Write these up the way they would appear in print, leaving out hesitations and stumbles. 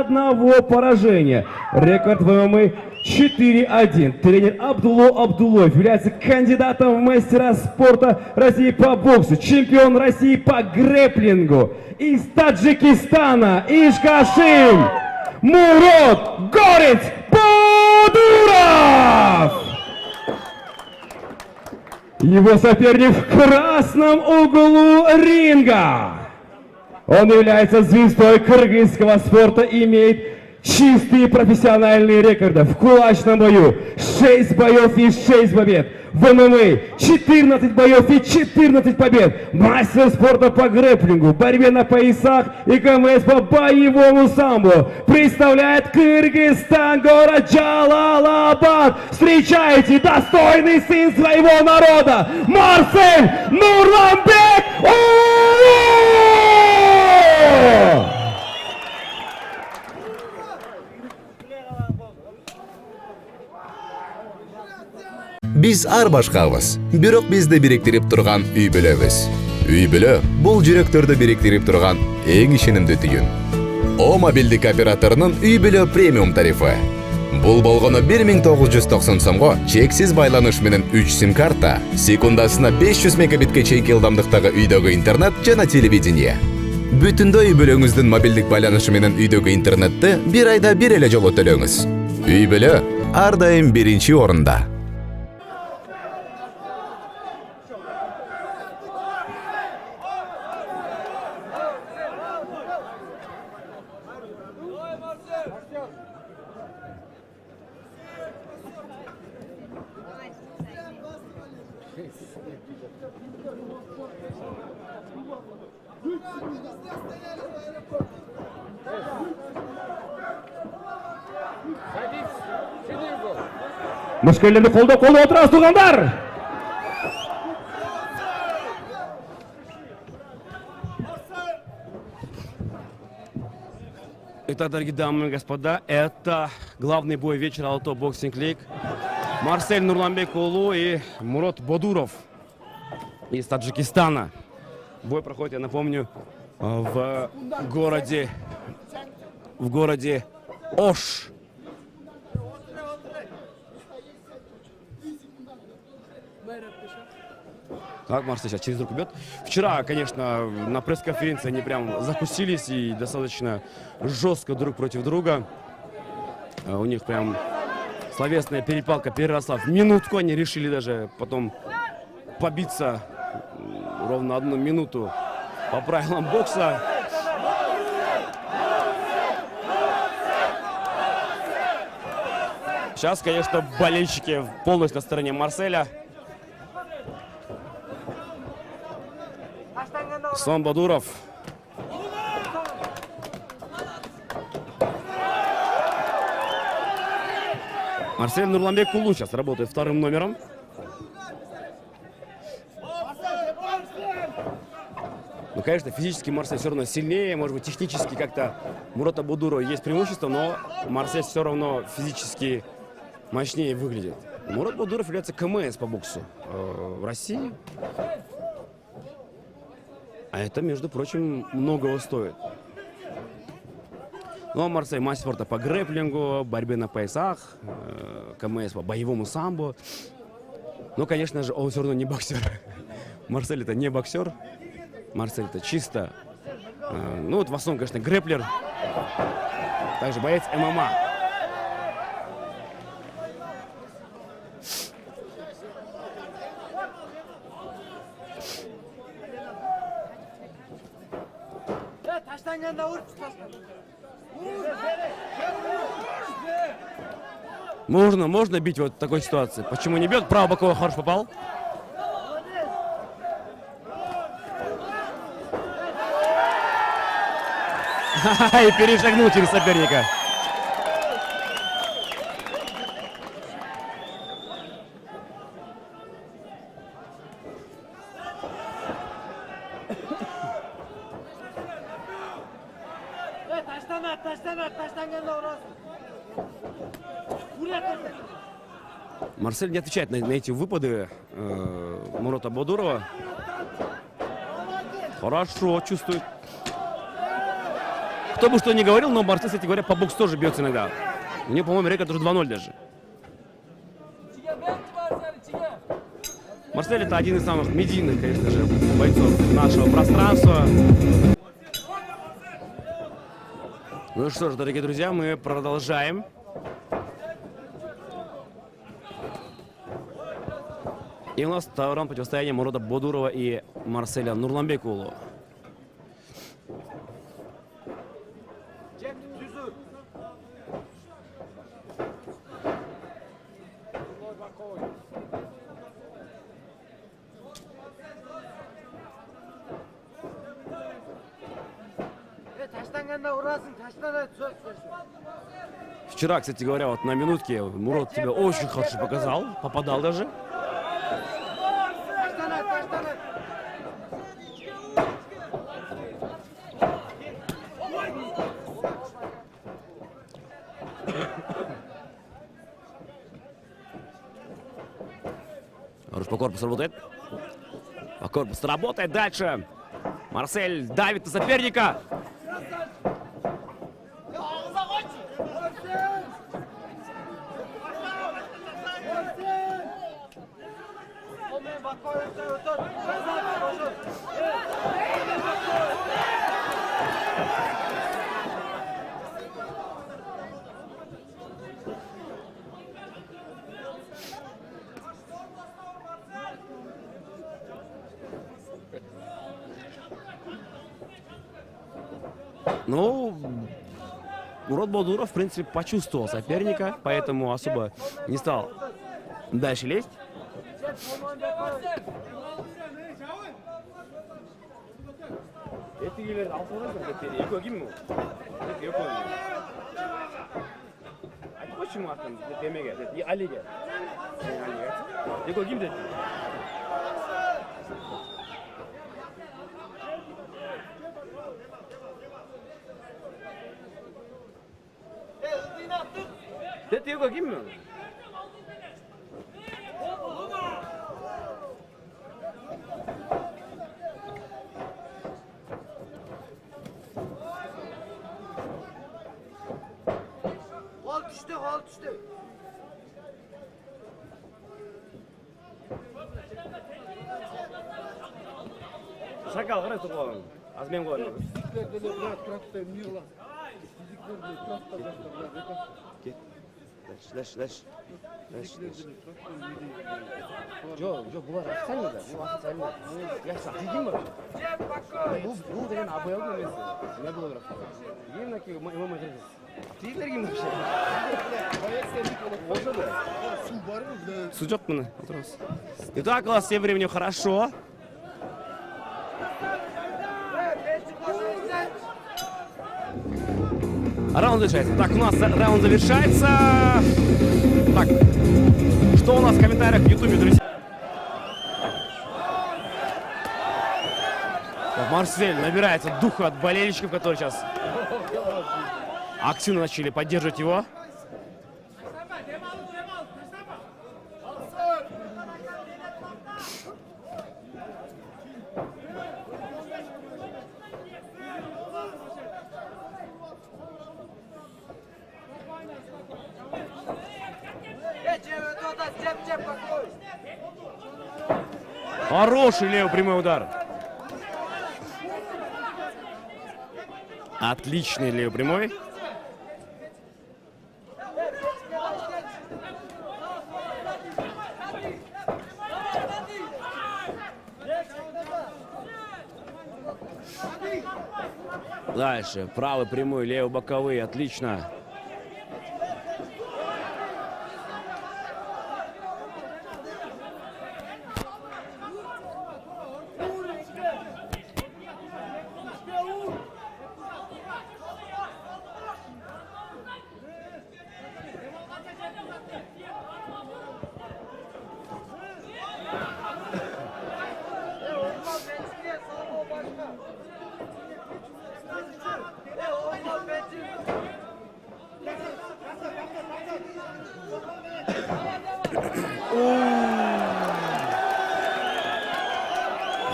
одного поражения. Рекорд в ММА 4-1. Тренер Абдулло Абдуллоев является кандидатом в мастера спорта России по боксу, чемпион России по грэпплингу. Из Таджикистана Ишкашим Мурод Горец Бодуров! Его соперник в красном углу ринга. Он является звездой кыргызского спорта и имеет чистые профессиональные рекорды в кулачном бою. 6 боев и 6 побед. В ММА 14 боев и 14 побед. Мастер спорта по грэпплингу, борьбе на поясах и КМС по боевому самбо. Представляет Кыргызстан, город Джалалабад. Встречайте, достойный сын своего народа, Марсель Нурланбек Улу! Биз ар башкабыз, бирок бизди бириктирип турган үй бүлөбүз. Үй бүлө бул жүрөктөрдү бириктирип турган эң ишенимдүү түйүн. О мобилдик операторунун үй бүлө премиум тарифы. Бул болгону 1990 сомго чексиз байланыш менен 3 сим-карта, секундасына 500 мегабитке чейинки ылдамдыктагы үйдөгү интернет жана телевидение. Бүтүндөй үй бүлөңүздүн мобилдик байланышы менен үйдөгү интернетти бир айда бир эле жолу төлөңүз. Үй бүлө ар дайым биринчи орунда. Мушкелерді қолда отырасыз туғандар! Итак, дорогие дамы и господа, это главный бой вечера Алтау Боксинг Лиг. Марсель Нурланбек Улу и Мурод Бодуров из Таджикистана. Бой проходит, я напомню, в городе Ош. Так, Марсель сейчас через руку бьет. Вчера, конечно, на пресс-конференции они прям закусились и достаточно жестко друг против друга. У них прям словесная перепалка переросла в минутку. Они решили даже потом побиться ровно 1 минуту по правилам бокса. Сейчас, конечно, болельщики полностью на стороне Марселя. Ислам Бодуров. Марсель Нурланбек Улу сейчас работает 2-м номером. Ну, конечно, физически Марсель все равно сильнее, может быть, технически как-то Мурата Бодурова есть преимущество, но Марсель все равно физически мощнее выглядит. Мурат Бодуров является КМС по боксу в России. А это, между прочим, многого стоит. Ну, а Марсель мастер спорта по грэпплингу, борьбе на поясах, КМС по боевому самбо. Но, конечно же, он все равно не боксер. Марсель это не боксер. Марсель это чисто, ну вот в основном, конечно, грэпплер. Также боец ММА. Можно бить вот в такой ситуации. Почему не бьет? Право боковой хорошо попал. И перешагнул через соперника. Марсель не отвечает на эти выпады Мурата Бодурова. Хорошо чувствует. Кто бы что ни говорил, но Марсель, кстати говоря, по боксу тоже бьется иногда. У него, по-моему, рекорд уже 2-0 даже. Марсель это один из самых медийных, конечно же, бойцов нашего пространства. Ну что ж, дорогие друзья, мы продолжаем. И у нас второй раунд противостояния Мурада Бодурова и Марселя Нурламбекулу. Вчера, кстати говоря, вот на минутке Мурод тебя очень хорошо показал, попадал даже. Руш по корпусу работает. По корпусу работает дальше. Марсель давит на соперника. Ну, Мурод Бодуров, в принципе, почувствовал соперника, поэтому особо не стал дальше лезть. Ты его гимн? Gol düştü. Шакал, қарай тұрып алған. Азмен қойын. Дальше. Жоқ, бұлар официально да. Бұл официально. Я шақ дейін ба? Бұл деген абай алды емес. Не было бірақ. Ең әке, мама жүргіз. Тейдер кем вообще? Су жоқ міне. Итак, у нас тем временем хорошо. Раунд завершается. Так, у нас раунд завершается. Так, что у нас в комментариях в Ютубе, друзья? Так, Марсель набирается духа от болельщиков, которые сейчас активно начали поддерживать его. Хороший левый прямой удар. Отличный левый прямой. Дальше. Правый прямой, левый боковые. Отлично.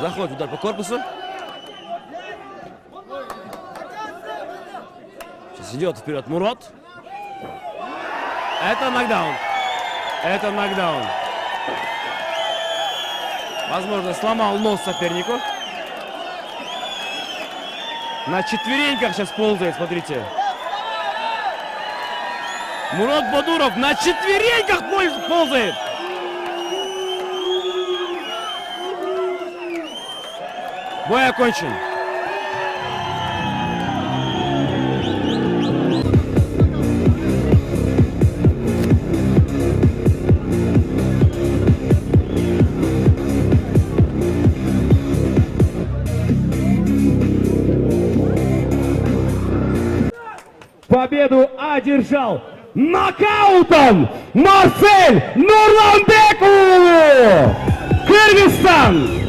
Заходит удар по корпусу. идет вперед Мурод. Это нокдаун. Это нокдаун. Возможно, сломал нос сопернику. На четвереньках сейчас ползает, смотрите. Мурод Бадуров на четвереньках ползает. Бой окончен. Победу одержал нокаутом Марсель Нурланбеков! Кыргызстан!